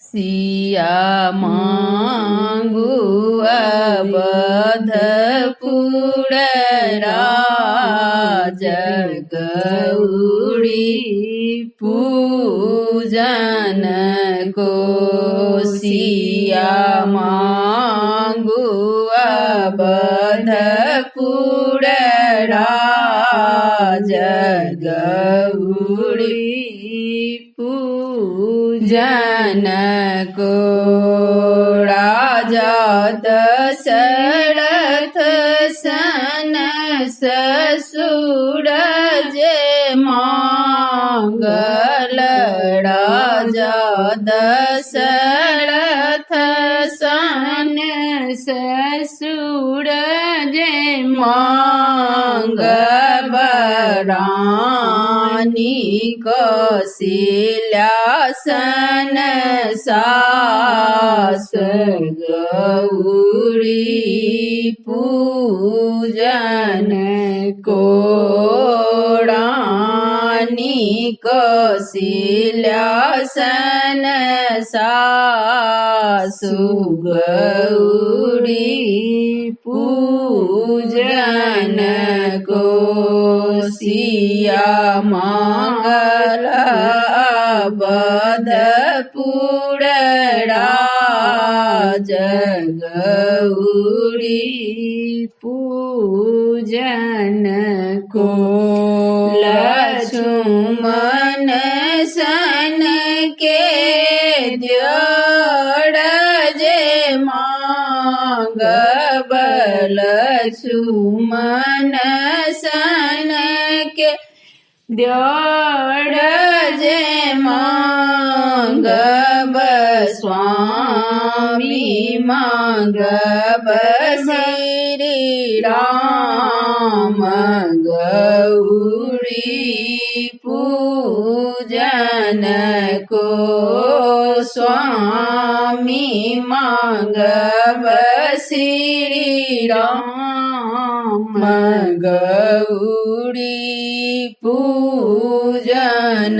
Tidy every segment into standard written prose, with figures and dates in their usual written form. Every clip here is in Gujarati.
સિયા માંગુ અબધપુર રાજ ગૌરી પૂજન કો સિયા માંગુ અબધપુર રાજ ગૌરી પૂજન કો રાજા દશરથ સન સસુર જે માંગલ રાજા દશરથ સન સસુર જે મંગળરાની કૌશલ્યાસન સાસ ગૌરી પૂજન કોળાની કૌશલ્યાસન સાસુ ગૌરી પૂજન કો સિયા મંગલ અબધપુર રાજ ગૌરી પૂજન કો લક્ષ્મણ સન કે દ્યોડ જે માંગબલ લક્ષ્મણ સન કે દ્યોડ જે માંગબ સ્વામી માંગબ શ્રી રામ ગૌરી પૂજન કો સ્વામી માંગબ શ્રી રામ ગૌરી પૂજન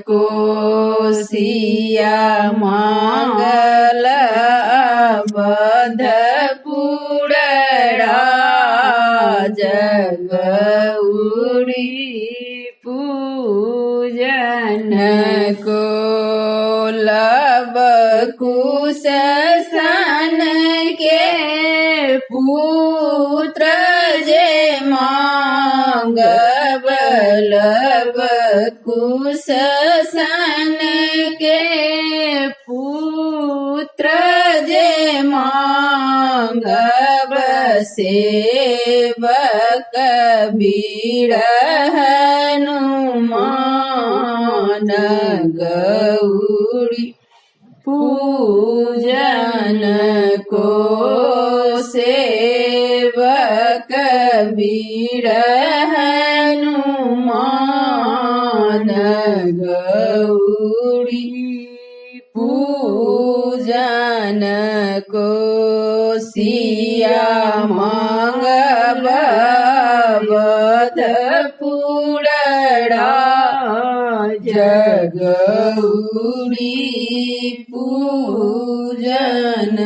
કો સિયા મંગલ અબધપુર રાજ ગૌરી પૂજન કો લવ કુશ સન કે પુત્ર જે માંગબલ કુશ સન કે પુત્ર જે માંગબ સેવક બીર હનુમાન ગૌરી પૂજન કો સેવક બીર હનુમાન ગૌરી પૂજન કો સિયા મંગલ અબધપુર રાજ ગૌરી પૂજન